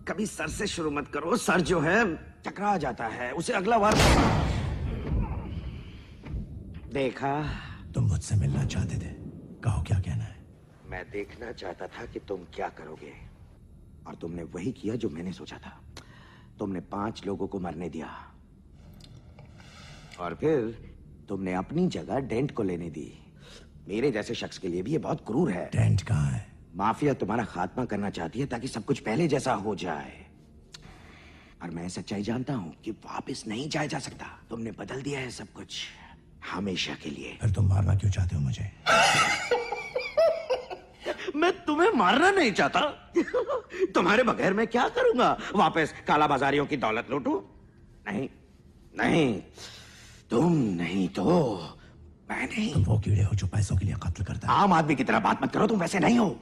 कभी सर से शुरू मत करो, सर जो है टकरा जाता है, उसे अगला बार देखा। तुम मुझसे मिलना चाहते थे, कहो क्या कहना है। मैं देखना चाहता था कि तुम क्या करोगे, और तुमने वही किया जो मैंने सोचा था। तुमने 5 लोगों को मरने दिया, और फिर तुमने अपनी जगह डेंट को लेने दी। मेरे जैसे शख्स के लिए भी ये बहुत क्रूर है। डेंट कहाँ है? माफिया तुम्हारा खात्मा करना चाहती है ताकि सब कुछ पहले जैसा हो जाए, और मैं सच्चाई जानता हूं कि वापस नहीं जाया जा सकता। तुमने बदल दिया है सब कुछ, हमेशा के लिए। फिर तुम मारना क्यों चाहते हो मुझे? मैं तुम्हें मारना नहीं चाहता। तुम्हारे बगैर मैं क्या करूंगा? वापस काला बाजारियों की दौलत लूटूं? नहीं नहीं, तुम नहीं तो मैं नहीं। तुम वो कीड़े हो जो पैसों के लिए कत्ल करता है। आम आदमी की तरह बात मत करो, तुम वैसे नहीं हो,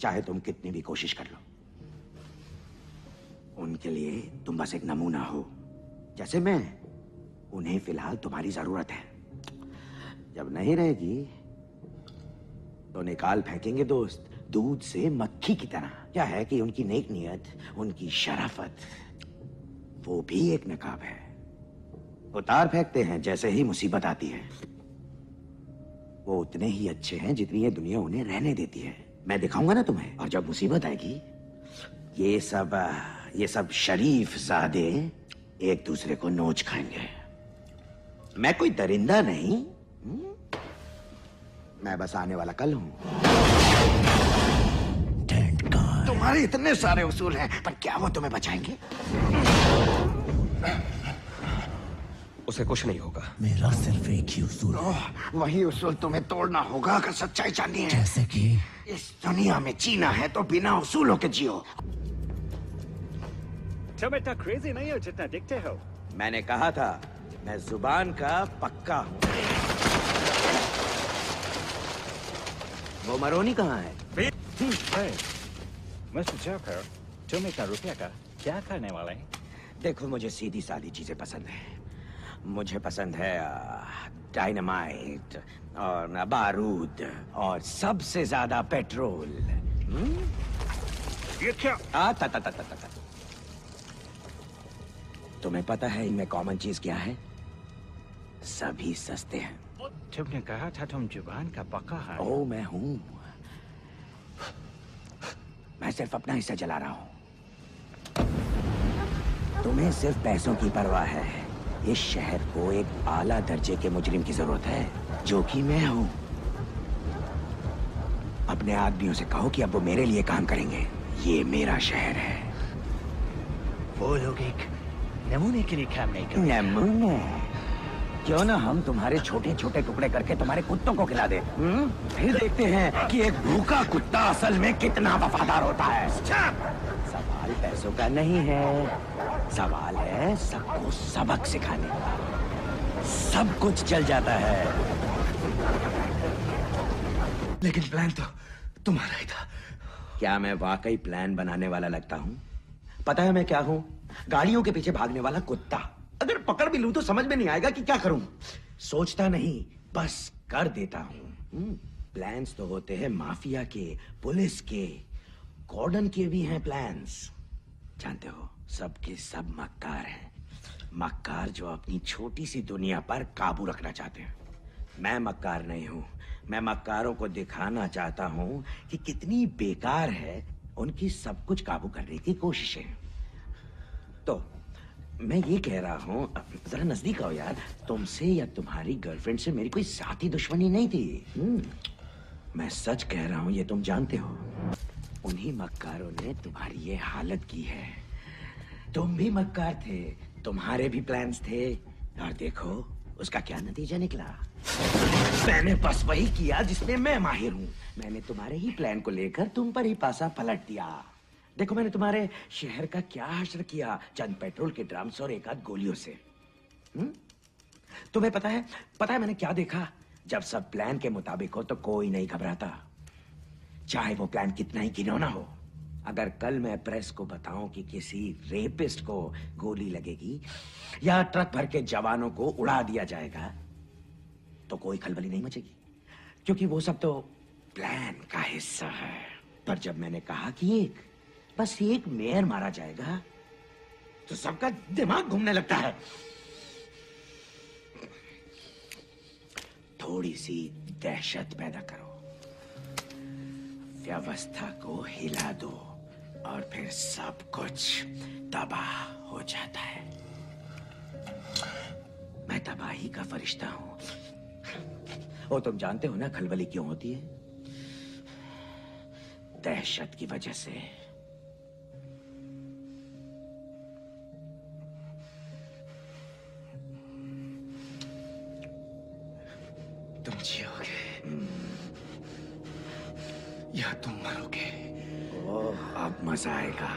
चाहे तुम कितनी भी कोशिश कर लो। उनके लिए तुम बस एक नमूना हो, जैसे मैं। उन्हें फिलहाल तुम्हारी जरूरत है। जब नहीं रहेगी तो निकाल फेंकेंगे दोस्त, दूध से मक्खी की तरह। क्या है कि उनकी नेक नियत, उनकी शराफत, वो भी एक नकाब है। उतार फेंकते हैं जैसे ही मुसीबत आती है। वो उतने ही अच्छे हैं जितनी ये दुनिया उन्हें रहने देती है। मैं दिखाऊंगा ना तुम्हें, और जब मुसीबत आएगी ये सब शरीफ ज़ादे एक दूसरे को नोच खाएंगे। मैं कोई दरिंदा नहीं, मैं बस आने वाला कल हूं। तुम्हारे इतने सारे उसूल हैं, पर क्या वो तुम्हें बचाएंगे? उसे कुछ नहीं होगा। मेरा सिर्फ एक ही उसूल है। वही उसूल तुम्हें तोड़ना होगा अगर सच्चाई जाननी है। जैसे कि इस दुनिया में जीना है तो बिना उसूलों के जियो। तुम इतना क्रेजी नहीं हो जितना दिखते हो। मैंने कहा था, मैं जुबान का पक्का हूँ। वो मरोनी कहाँ है? मिस्टर जोकर, तुम इतना रुपया का क्या करने वाले? देखो, मुझे सीधी सादी चीजें पसंद है। मुझे पसंद है डायनामाइट और बारूद और सबसे ज्यादा पेट्रोल। ये क्या? तुम्हें पता है इनमें कॉमन चीज क्या है? सभी सस्ते हैं। तुमने कहा था तुम जुबान का पक्का है। ओ, मैं हूं। मैं सिर्फ अपना हिस्सा जला रहा हूं। तुम्हें सिर्फ पैसों की परवाह है। इस शहर को एक आला दर्जे के मुजरिम की जरूरत है, जो कि मैं हूं। अपने आदमियों से कहो कि अब वो मेरे लिए काम करेंगे। ये मेरा शहर है। वो लोग एक नमूने के लिए काम नहीं करते। नमूने? क्यों ना हम तुम्हारे छोटे छोटे टुकड़े करके तुम्हारे कुत्तों को खिला दे। फिर देखते हैं कि एक भूखा कुत्ता असल में कितना वफादार होता है। सवाल पैसों का नहीं है, सवाल है सबको सबक सिखाने का। सब कुछ चल जाता है। लेकिन प्लान तो तुम्हारा ही था। क्या मैं वाकई प्लान बनाने वाला लगता हूँ? पता है मैं क्या हूँ? गाड़ियों के पीछे भागने वाला कुत्ता। अगर पकड़ भी लूं तो समझ में नहीं आएगा कि क्या करूं। सोचता नहीं, बस कर देता हूं। प्लान्स तो होते हैं माफिया के, पुलिस के, गॉर्डन के भी हैं प्लान्स। जानते हो, सबके सब मक्कार हैं। मक्कार जो अपनी छोटी सी दुनिया पर काबू रखना चाहते हैं। मैं मक्कार नहीं हूं। मैं मक्कारों को दिखाना चाहता हूं कि कितनी बेकार है उनकी सब कुछ काबू करने की कोशिशें। तो मैं ये कह रहा हूं, जरा नजदीक आओ यार। तुमसे या तुम्हारी गर्लफ्रेंड से मेरी कोई साथी दुश्मनी नहीं थी। मैं सच कह रहा हूं, ये तुम जानते हो। उन्हीं मक्कारों ने तुम्हारी ये हालत की है। तुम भी मक्कार थे, तुम्हारे भी प्लान्स थे, और देखो उसका क्या नतीजा निकला। मैंने बस वही किया जिसमें मैं माहिर हूं। मैंने तुम्हारे ही प्लान को लेकर तुम पर ही पासा पलट दिया। देखो, मैंने तुम्हारे शहर का क्या हश्र किया, चंद पेट्रोल के ड्रम्स और एक आध गोलियों से। तुम्हें पता है मैंने क्या देखा? जब सब प्लान के मुताबिक हो तो कोई नहीं घबराता, चाहे वो प्लान कितना ही घिनौना हो। अगर कल मैं प्रेस को बताऊं कि किसी रेपिस्ट को गोली लगेगी या ट्रक भर के जवानों को उड़ा दिया जाएगा, तो कोई खलबली नहीं मचेगी, क्योंकि वो सब तो प्लान का हिस्सा है। पर जब मैंने कहा कि बस एक मेयर मारा जाएगा तो सबका दिमाग घूमने लगता है। थोड़ी सी दहशत पैदा करो, व्यवस्था को हिला दो और फिर सब कुछ तबाह हो जाता है। मैं तबाही का फरिश्ता हूं। और तुम जानते हो ना खलबली क्यों होती है? दहशत की वजह से। तुम जियोगे या तुम मरोगे? ओह, अब मजा आएगा।